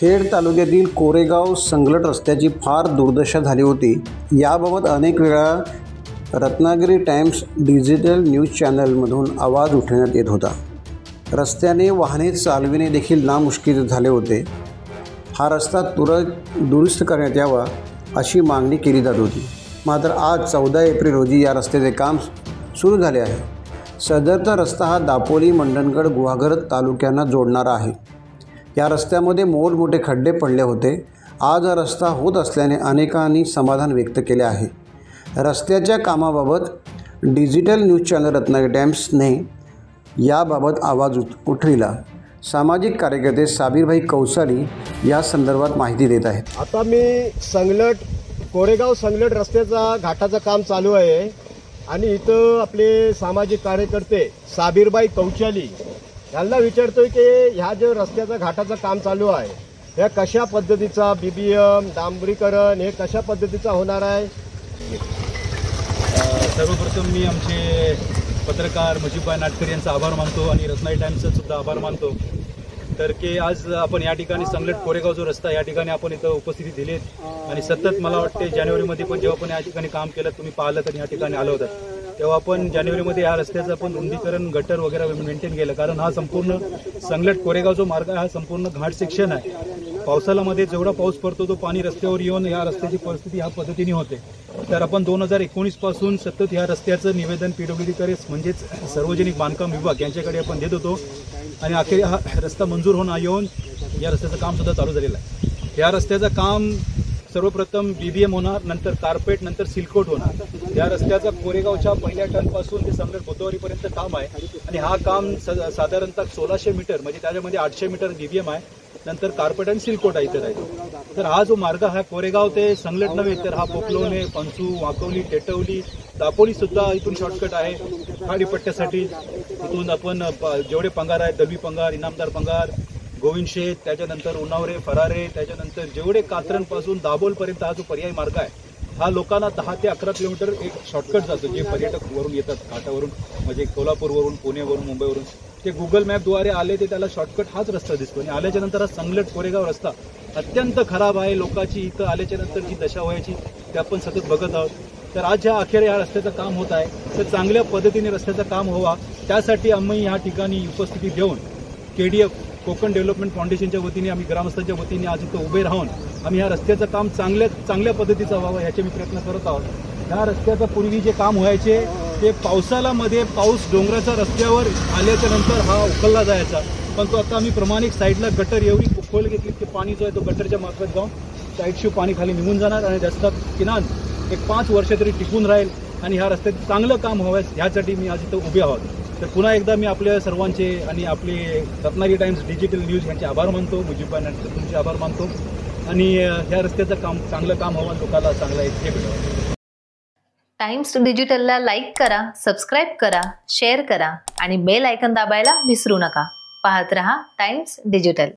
खेड तालुक्यातील कोरेगाव संगलट रस्त्याची फार दुर्दशा झाली होती। याबाबत अनेक वेळा रत्नागिरी टाइम्स डिजिटल न्यूज चॅनलमधून आवाज उठवण्यात येत होता। रस्त्याने वाहने चालविणे देखील नामुष्कील झाले होते। हा रस्ता तुरंत दुरुस्त करण्यात यावा अशी मागणी केली जात होती। मात्र आज 14 एप्रिल रोजी या रस्त्याचे काम सुरू झाले आहे। सदरचा रस्ता हा दापोली, मंडणगड, गुहागर तालुक्यांना जोडणारा आहे। या रस्त्यामध्ये मोठमोठे खड्डे पडले होते। आज हा रस्ता होत असल्याने अनेकांनी समाधान व्यक्त केले आहे। रस्त्याच्या कामाबाबत डिजिटल न्यूज चॅनल रत्नागिरी टाइम्सने याबाबत आवाज उठविला। सामाजिक कार्यकर्ते साबीरभाई कौसाली या संदर्भात माहिती देत आहेत। आता मी कोरेगाव संगलट रस्त्याचा घाटाचं काम चालू आहे आणि इथं आपले सामाजिक कार्यकर्ते साबीरभाई कौशाली यांना विचारतोय की ह्या जो रस्त्याचा घाटाचं काम चालू आहे ह्या कशा पद्धतीचा बीबीएम डांबरीकरण हे कशा पद्धतीचा होणार आहे। सर्वप्रथम मी आमचे पत्रकार मुजीबभाई नाटकर यांचा आभार मानतो आणि रत्नागिरी टाइम्सचा सुद्धा आभार मानतो। तर की आज आपण या ठिकाणी संगलट कोरेगाव जो रस्ता या ठिकाणी आपण इथं उपस्थिती दिली आणि सतत मला वाटते जानेवारीमध्ये पण जेव्हा आपण या ठिकाणी काम केलं तुम्ही पाहिलं तर या ठिकाणी आलं होतं तेव्हा आपण जानेवारीमध्ये या रस्त्याचं आपण रुंदीकरण गटर वगैरे मेंटेन केलं, कारण हा संपूर्ण संगलट कोरेगाव जो मार्ग आहे हा संपूर्ण घाट सेक्शन आहे। पावसाळ्यामध्ये जेवढा पाऊस पडतो तो पाणी रस्त्यावर येऊन या रस्त्याची परिस्थिती ह्या पद्धतीने होते। तर आपण 2019 पासून सतत या रस्त्याचं निवेदन पीडब्ल्यूडीकडे म्हणजेच सार्वजनिक बांधकाम विभाग यांच्याकडे आपण देत होतो आणि अखेर हा रस्ता मंजूर होऊन येऊन या रस्त्याचं काम सुद्धा चालू झालेलं आहे। या रस्त्याचं काम सर्वप्रथम बीबीएम होणार, नंतर कार्पेट, नंतर सिलकोट होणार। या रस्त्याचा कोरेगावच्या पहिल्या टर्नपासून ते संगलट गोदावरीपर्यंत काम आहे आणि हा काम साधारणतः 1600 मीटर म्हणजे त्याच्यामध्ये 800 मीटर बीबीएम आहे, नंतर कार्पेट आणि सिलकोट आहे इथे राहतो। तर हा जो मार्ग हा कोरेगाव ते संगलट नव्हे तर हा पोपलोणे, पंचू, वाकवली, टेटवली, दापोली सुद्धा इथून शॉर्टकट आहे खाडीपट्ट्यासाठी। इथून आपण जेवढे पंगार आहेत दलवी पंगार, इनामदार पंगार, गोविंद शेत, त्याच्यानंतर उन्हावरे, फरारे, त्याच्यानंतर जेवढे कात्रनपासून दाभोलपर्यंत हा जो पर्यायी मार्ग आहे हा लोकांना 10 ते 11 किलोमीटर एक शॉर्टकट जातो। जे पर्यटक वरून येतात घाटावरून म्हणजे कोल्हापूरवरून, पुणेवरून, मुंबईवरून ते गुगल मॅपद्वारे आले ते त्याला शॉर्टकट हाच रस्ता दिसतो आणि आल्याच्या नंतर हा संगलट कोरेगाव रस्ता अत्यंत खराब आहे। लोकांची इथं आल्याच्या नंतर जी दशा व्हायची ते आपण सतत बघत आहोत। तर आज ज्या अखेर या रस्त्याचं काम होत आहे तर चांगल्या पद्धतीने रस्त्याचं काम व्हावा त्यासाठी आम्ही या ठिकाणी उपस्थिती देऊन KDF कोकण डेव्हलपमेंट फाउंडेशनच्या वतीने आम्ही ग्रामस्थांच्या वतीने आज इथं उभे राहून आम्ही ह्या रस्त्याचं काम चांगल्या पद्धतीचं व्हावं याचे मी प्रयत्न करत आहोत। ह्या रस्त्याचं पूर्वी जे काम व्हायचे ते पावसाळ्यामध्ये पाऊस डोंगराच्या रस्त्यावर आल्याच्या नंतर हा उकलला जायचा, पण तो आता आम्ही प्रमाणिक साईडला गटर एवढी खोल घेतली की पाणी जो आहे तो गटरच्या मार्फत जाऊन साईडशी पाणी खाली निघून जाणार आणि रस्ता किनान एक 5 वर्ष तरी टिकून राहील आणि ह्या रस्त्याचं चांगलं काम व्हावं ह्यासाठी मी आज इथं उभे आहोत। तर पुन्हा एकदा मी आपल्या सर्वांचे आणि आपले रत्नागिरी टाइम्स डिजिटल न्यूज यांचे आभार मानतो, मुजीबभाई नाटकर तुमचे आभार मानतो आणि ह्या रस्त्याचं काम चांगलं काम व्हावं, लोकांना चांगला हे भेटावं। टाइम्स डिजिटलला लाईक करा, सबस्क्राईब करा, शेअर करा आणि बेल आयकॉन दाबायला विसरू नका। पाहत रहा टाइम्स डिजिटल।